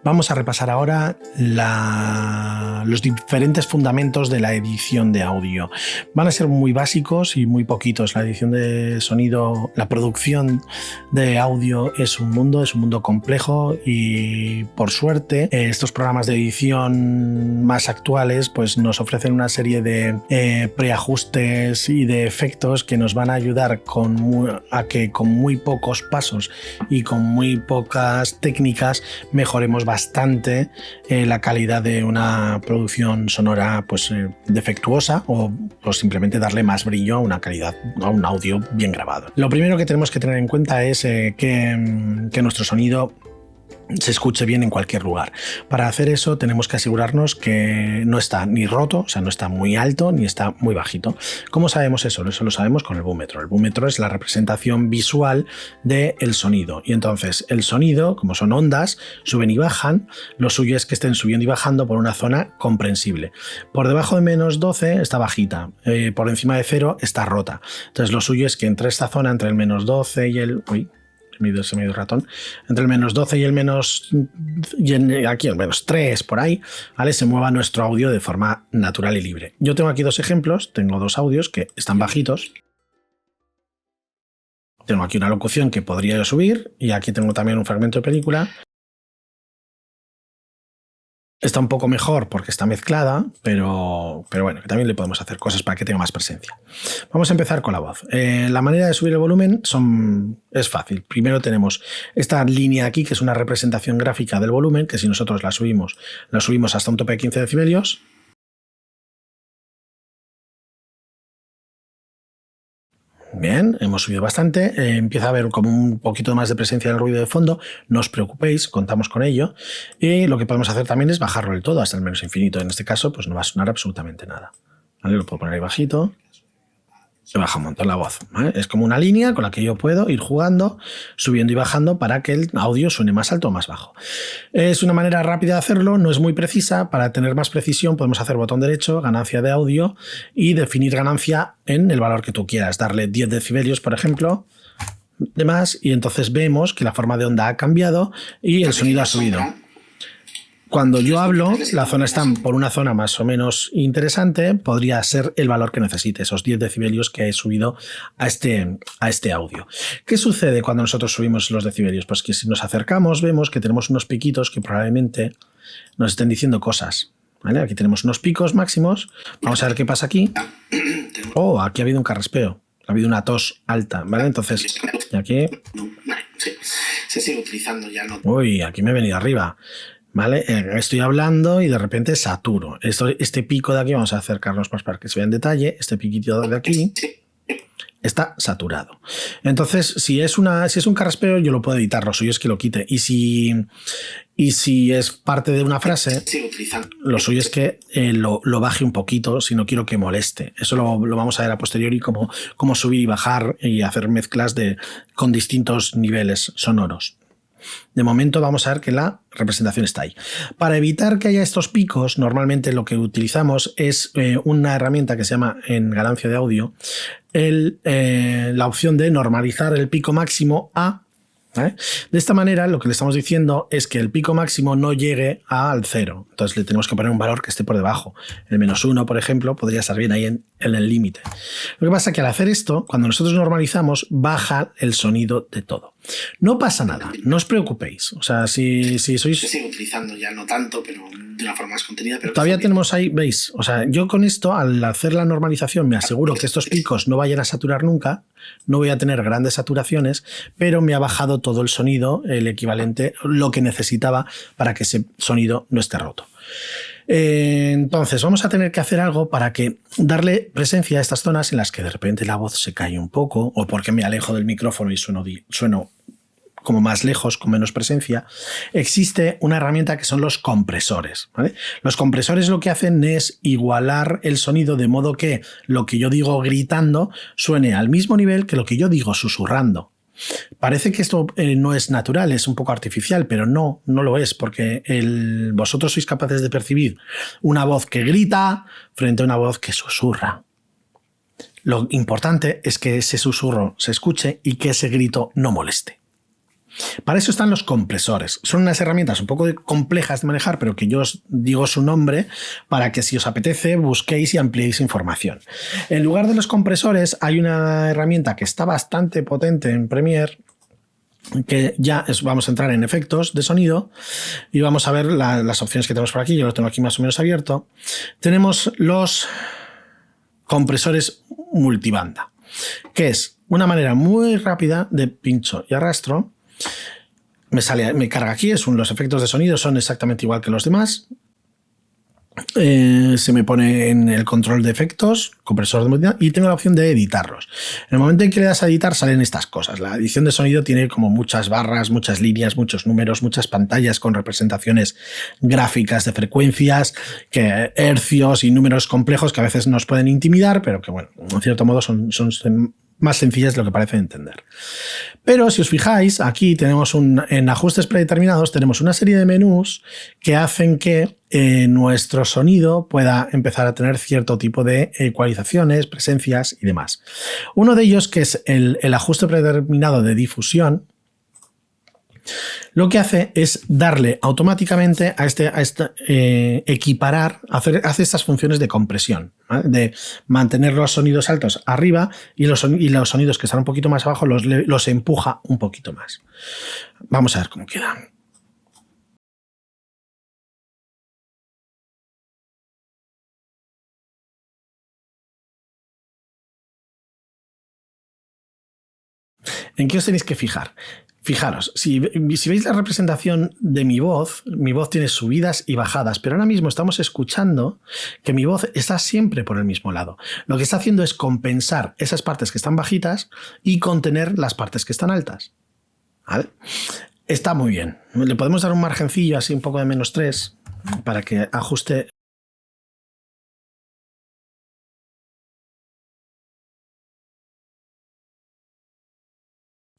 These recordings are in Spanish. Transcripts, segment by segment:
Vamos a repasar ahora los diferentes fundamentos de la edición de audio. Van a ser muy básicos y muy poquitos. La edición de sonido, la producción de audio es un mundo complejo y por suerte estos programas de edición más actuales pues nos ofrecen una serie de preajustes y de efectos que nos van a ayudar a que con muy pocos pasos y con muy pocas técnicas mejoremos bastante la calidad de una producción sonora pues defectuosa o simplemente darle más brillo a una calidad, a un audio bien grabado. Lo primero que tenemos que tener en cuenta es que nuestro sonido se escuche bien en cualquier lugar. Para hacer eso tenemos que asegurarnos que no está ni roto, o sea, no está muy alto ni está muy bajito. ¿Cómo sabemos eso? Eso lo sabemos con el búmetro. El búmetro es la representación visual del sonido y entonces el sonido, como son ondas, suben y bajan. Lo suyo es que estén subiendo y bajando por una zona comprensible. Por debajo de -12 está bajita, por encima de 0 está rota. Entonces lo suyo es que entre esta zona, entre el -12 y el... se me dio el ratón, entre el -12 y el aquí el -3 por ahí, ¿vale? Se mueva nuestro audio de forma natural y libre. Yo tengo aquí dos ejemplos, tengo dos audios que están bajitos. Tengo aquí una locución que podría yo subir y aquí tengo también un fragmento de película. Está un poco mejor porque está mezclada, pero bueno, que también le podemos hacer cosas para que tenga más presencia. Vamos a empezar con la voz. La manera de subir el volumen es fácil. Primero tenemos esta línea aquí, que es una representación gráfica del volumen, que si nosotros la subimos hasta un tope de 15 decibelios. Bien, hemos subido bastante, empieza a haber como un poquito más de presencia del ruido de fondo, no os preocupéis, contamos con ello, y lo que podemos hacer también es bajarlo del todo hasta el menos infinito. En este caso pues no va a sonar absolutamente nada, ¿vale? Lo puedo poner ahí bajito, se baja un montón la voz, ¿vale? Es como una línea con la que yo puedo ir jugando, subiendo y bajando para que el audio suene más alto o más bajo. Es una manera rápida de hacerlo, no es muy precisa. Para tener más precisión podemos hacer botón derecho, ganancia de audio y definir ganancia en el valor que tú quieras, darle 10 decibelios por ejemplo, de más, y entonces vemos que la forma de onda ha cambiado y el sonido ha subido. Cuando yo hablo, la zona está por una zona más o menos interesante, podría ser el valor que necesite, esos 10 decibelios que he subido a este audio. ¿Qué sucede cuando nosotros subimos los decibelios? Pues que si nos acercamos vemos que tenemos unos piquitos que probablemente nos estén diciendo cosas, ¿vale? Aquí tenemos unos picos máximos, vamos a ver qué pasa aquí. Oh, aquí ha habido un carraspeo, ha habido una tos alta, ¿vale? Entonces, aquí... Se sigue utilizando ya, ¿no? Uy, aquí me he venido arriba. ¿Vale? Estoy hablando y de repente saturo. Este pico de aquí, vamos a acercarnos más para que se vea en detalle. Este piquito de aquí está saturado. Entonces, si es un carraspeo, yo lo puedo editar. Lo suyo es que lo quite. Y si es parte de una frase, lo suyo es que lo baje un poquito si no quiero que moleste. Eso lo vamos a ver a posteriori, cómo subir y bajar y hacer mezclas con distintos niveles sonoros. De momento vamos a ver que la representación está ahí. Para evitar que haya estos picos, normalmente lo que utilizamos es una herramienta que se llama, en ganancia de audio, la opción de normalizar el pico máximo a... ¿vale? De esta manera lo que le estamos diciendo es que el pico máximo no llegue al 0. Entonces le tenemos que poner un valor que esté por debajo. El -1, por ejemplo, podría estar bien ahí en el límite. Lo que pasa es que al hacer esto, cuando nosotros normalizamos, baja el sonido de todo. No pasa nada, no os preocupéis. O sea, si sois... Se sigue utilizando ya, no tanto, pero de una forma más contenida. Pero todavía tenemos ahí, ¿veis? O sea, yo con esto, al hacer la normalización, me aseguro que estos picos no vayan a saturar nunca, no voy a tener grandes saturaciones, pero me ha bajado todo el sonido, el equivalente, lo que necesitaba para que ese sonido no esté roto. Entonces vamos a tener que hacer algo para darle presencia a estas zonas en las que de repente la voz se cae un poco, o porque me alejo del micrófono y sueno como más lejos, con menos presencia. Existe una herramienta que son los compresores, ¿vale? Los compresores lo que hacen es igualar el sonido de modo que lo que yo digo gritando suene al mismo nivel que lo que yo digo susurrando. Parece que esto no es natural, es un poco artificial, pero no lo es, porque vosotros sois capaces de percibir una voz que grita frente a una voz que susurra. Lo importante es que ese susurro se escuche y que ese grito no moleste. Para eso están los compresores. Son unas herramientas un poco complejas de manejar, pero que yo os digo su nombre para que si os apetece busquéis y ampliéis información. En lugar de los compresores hay una herramienta que está bastante potente en Premiere, que vamos a entrar en efectos de sonido y vamos a ver las opciones que tenemos por aquí. Yo lo tengo aquí más o menos abierto. Tenemos los compresores multibanda, que es una manera muy rápida de pincho y arrastro. Me carga aquí, los efectos de sonido son exactamente igual que los demás. Se me pone en el control de efectos, compresor de multibanda, y tengo la opción de editarlos. En el momento en que le das a editar salen estas cosas. La edición de sonido tiene como muchas barras, muchas líneas, muchos números, muchas pantallas con representaciones gráficas de frecuencias, hercios y números complejos que a veces nos pueden intimidar, pero que bueno, en cierto modo son más sencillas de lo que parece entender. Pero si os fijáis, aquí tenemos en ajustes predeterminados tenemos una serie de menús que hacen que nuestro sonido pueda empezar a tener cierto tipo de ecualizaciones, presencias y demás. Uno de ellos, que es el ajuste predeterminado de difusión, lo que hace es darle automáticamente equiparar, hace estas funciones de compresión, ¿vale? De mantener los sonidos altos arriba y los sonidos que están un poquito más abajo los empuja un poquito más. Vamos a ver cómo queda. ¿En qué os tenéis que fijar? Fijaros, si veis la representación de mi voz tiene subidas y bajadas, pero ahora mismo estamos escuchando que mi voz está siempre por el mismo lado. Lo que está haciendo es compensar esas partes que están bajitas y contener las partes que están altas. ¿Vale? Está muy bien. Le podemos dar un margencillo así un poco de -3 para que ajuste.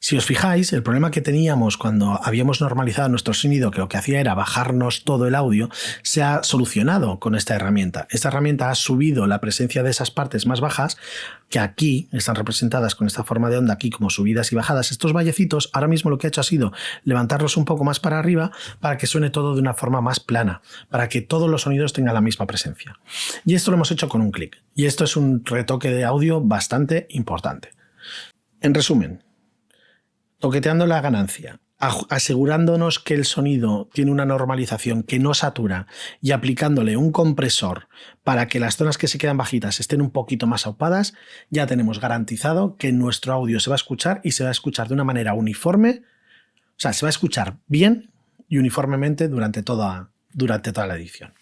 Si os fijáis, el problema que teníamos cuando habíamos normalizado nuestro sonido, que lo que hacía era bajarnos todo el audio, se ha solucionado con esta herramienta. Esta herramienta ha subido la presencia de esas partes más bajas, que aquí están representadas con esta forma de onda, aquí como subidas y bajadas. Estos vallecitos, ahora mismo lo que ha hecho ha sido levantarlos un poco más para arriba para que suene todo de una forma más plana, para que todos los sonidos tengan la misma presencia. Y esto lo hemos hecho con un clic. Y esto es un retoque de audio bastante importante. En resumen, toqueteando la ganancia, asegurándonos que el sonido tiene una normalización que no satura y aplicándole un compresor para que las zonas que se quedan bajitas estén un poquito más aupadas, ya tenemos garantizado que nuestro audio se va a escuchar y se va a escuchar de una manera uniforme, o sea, se va a escuchar bien y uniformemente durante toda la edición.